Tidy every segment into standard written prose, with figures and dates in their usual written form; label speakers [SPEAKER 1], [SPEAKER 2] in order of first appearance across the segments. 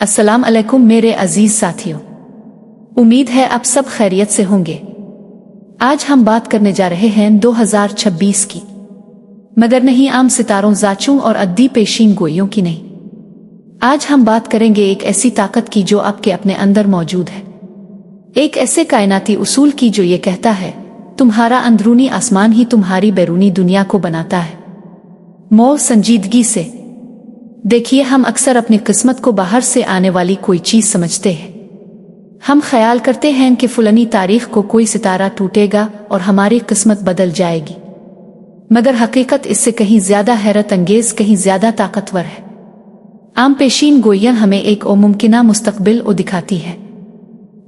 [SPEAKER 1] अस्सलाम अलैकुम मेरे अजीज साथियों, उम्मीद है आप सब खैरियत से होंगे। आज हम बात करने जा रहे हैं 2026 की, मगर नहीं आम सितारों, जाचों और अद्दी पेशीन गोइयों की नहीं। आज हम बात करेंगे एक ऐसी ताकत की जो आपके अपने अंदर मौजूद है, एक ऐसे कायनाती उसूल की जो ये कहता है तुम्हारा अंदरूनी आसमान ही तुम्हारी बैरूनी दुनिया को बनाता है। मौ संजीदगी से देखिए, हम अक्सर अपनी किस्मत को बाहर से आने वाली कोई चीज समझते हैं। हम ख्याल करते हैं कि फुलानी तारीख को कोई सितारा टूटेगा और हमारी किस्मत बदल जाएगी, मगर हकीकत इससे कहीं ज्यादा हैरत अंगेज, कहीं ज्यादा ताकतवर है। आम पेशीन गोइयां हमें एक मुमकिना मुस्तकबिल दिखाती है,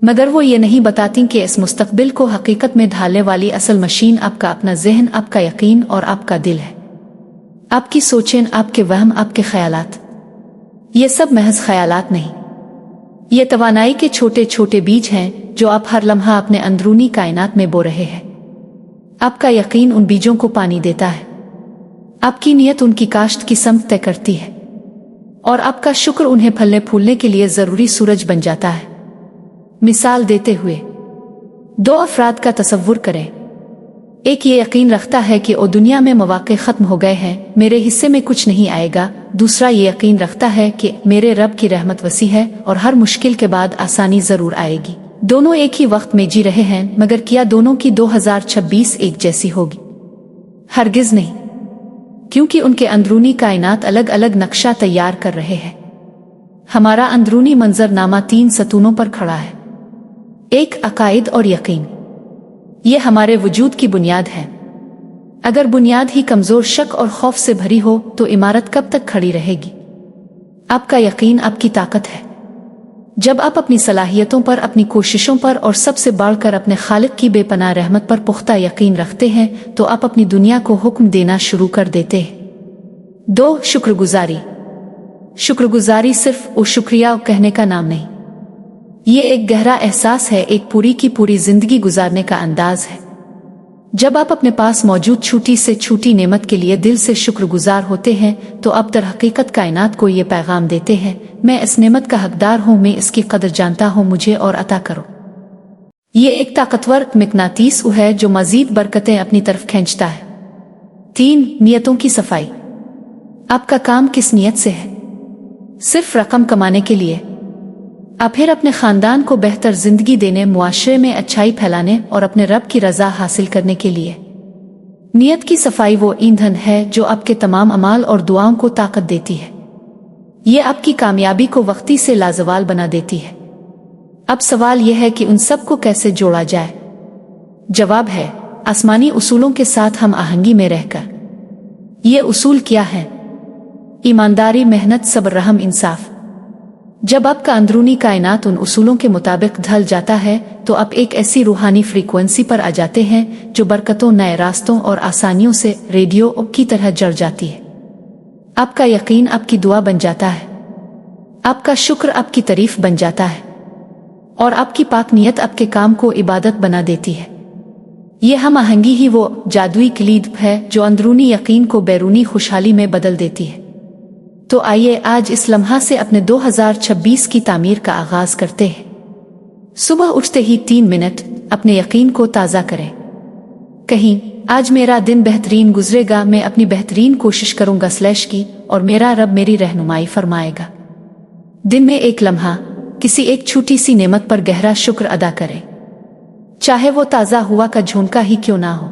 [SPEAKER 1] मगर वो ये नहीं बताती कि इस मुस्तकबिल को हकीकत में ढालने वाली असल मशीन आपका अपना जहन, आपका यकीन और आपका दिल है। आपकी सोचें, आपके वहम, आपके ख्यालात, ये सब महज ख्यालात नहीं, ये तवानाई के छोटे छोटे बीज हैं जो आप हर लम्हा अपने अंदरूनी कायनात में बो रहे हैं। आपका यकीन उन बीजों को पानी देता है, आपकी नीयत उनकी काश्त की समत तय करती है, और आपका शुक्र उन्हें फलने फूलने के लिए जरूरी सूरज बन जाता है। मिसाल देते हुए दो अफराद का तसव्वुर करें। एक ये यकीन रखता है कि ओ दुनिया में मौक़े ख़त्म हो गए हैं, मेरे हिस्से में कुछ नहीं आएगा। दूसरा ये यकीन रखता है कि मेरे रब की रहमत वसी है और हर मुश्किल के बाद आसानी ज़रूर आएगी। दोनों एक ही वक्त में जी रहे हैं, मगर क्या दोनों की 2026 एक जैसी होगी? हरगिज़ नहीं, क्योंकि उनके अंदरूनी कायनात अलग अलग नक्शा तैयार कर रहे हैं। हमारा अंदरूनी मंजरनामा 3 सतूनों पर खड़ा है। एक, अकाइद और यकीन, ये हमारे वजूद की बुनियाद है। अगर बुनियाद ही कमजोर, शक और खौफ से भरी हो तो इमारत कब तक खड़ी रहेगी? आपका यकीन आपकी ताकत है। जब आप अपनी सलाहियतों पर, अपनी कोशिशों पर और सबसे बढ़कर अपने खालिक की बेपनाह रहमत पर पुख्ता यकीन रखते हैं तो आप अपनी दुनिया को हुक्म देना शुरू कर देते हैं। 2, शुक्रगुजारी। शुक्रगुजारी सिर्फ वो शुक्रिया कहने का नाम नहीं, ये एक गहरा एहसास है, एक पूरी की पूरी जिंदगी गुजारने का अंदाज है। जब आप अपने पास मौजूद छोटी से छोटी नेमत के लिए दिल से शुक्रगुजार होते हैं तो आप दर हकीकत कायनात को ये पैगाम देते हैं, मैं इस नेमत का हकदार हूँ, मैं इसकी कदर जानता हूँ, मुझे और अता करो। ये एक ताकतवर मिकनातीस है जो मजीद बरकतें अपनी तरफ खींचता है। 3, नियतों की सफाई। आपका काम किस नियत से है? सिर्फ रकम कमाने के लिए? आप फिर अपने खानदान को बेहतर जिंदगी देने, मुआशरे में अच्छाई फैलाने और अपने रब की रजा हासिल करने के लिए? नियत की सफाई वो ईंधन है जो आपके तमाम अमाल और दुआओं को ताकत देती है। ये आपकी कामयाबी को वक्ती से लाजवाल बना देती है। अब सवाल यह है कि उन सब को कैसे जोड़ा जाए? जवाब है आसमानी उसूलों के साथ हम आहंगी में रहकर। ये उसूल क्या है? ईमानदारी, मेहनत, सब्र, रहम, इंसाफ। जब आपका अंदरूनी कायनात उन उसूलों के मुताबिक ढल जाता है तो आप एक ऐसी रूहानी फ्रीक्वेंसी पर आ जाते हैं जो बरकतों, नए रास्तों और आसानियों से रेडियो की तरह जड़ जाती है। आपका यकीन आपकी दुआ बन जाता है, आपका शुक्र आपकी तारीफ बन जाता है, और आपकी पाक नियत आपके काम को इबादत बना देती है। ये हम आहंगी ही वो जादुई कलीद है जो अंदरूनी यकीन को बैरूनी खुशहाली में बदल देती है। तो आइए आज इस लम्हा से अपने 2026 की तामीर का आगाज करते हैं। सुबह उठते ही 3 मिनट अपने यकीन को ताज़ा करें। कहीं आज मेरा दिन बेहतरीन गुजरेगा, मैं अपनी बेहतरीन कोशिश करूंगा की, और मेरा रब मेरी रहनुमाई फरमाएगा। दिन में एक लम्हा किसी एक छोटी सी नेमत पर गहरा शुक्र अदा करें, चाहे वो ताज़ा हुआ का झोंका ही क्यों ना हो।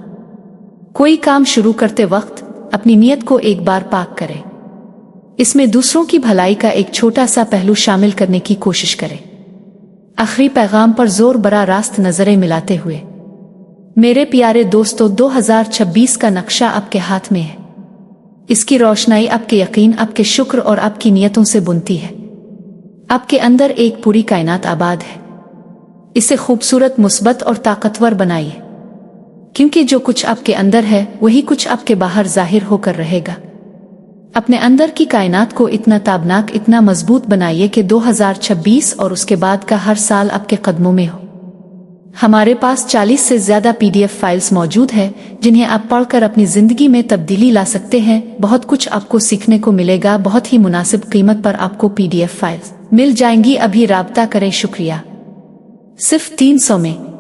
[SPEAKER 1] कोई काम शुरू करते वक्त अपनी नीयत को एक बार पाक करें, इसमें दूसरों की भलाई का एक छोटा सा पहलू शामिल करने की कोशिश करें। आखिरी पैगाम पर जोर बरा रास्त नजरें मिलाते हुए, मेरे प्यारे दोस्तों, 2026 का नक्शा आपके हाथ में है। इसकी रोशनाई आपके यकीन, आपके शुक्र और आपकी नियतों से बुनती है। आपके अंदर एक पूरी कायनात आबाद है। इसे खूबसूरत, मुस्बत और ताकतवर बनाइए, क्योंकि जो कुछ आपके अंदर है वही कुछ आपके बाहर जाहिर होकर रहेगा। अपने अंदर की कायनात को इतना ताबनाक, इतना मजबूत बनाइए कि 2026 और उसके बाद का हर साल आपके कदमों में हो। हमारे पास 40 से ज्यादा PDF फाइल्स मौजूद है जिन्हें आप पढ़कर अपनी जिंदगी में तब्दीली ला सकते हैं। बहुत कुछ आपको सीखने को मिलेगा, बहुत ही मुनासिब कीमत पर आपको PDF फाइल्स मिल जाएंगी, अभी राब्ता करें। शुक्रिया। सिर्फ 300 में।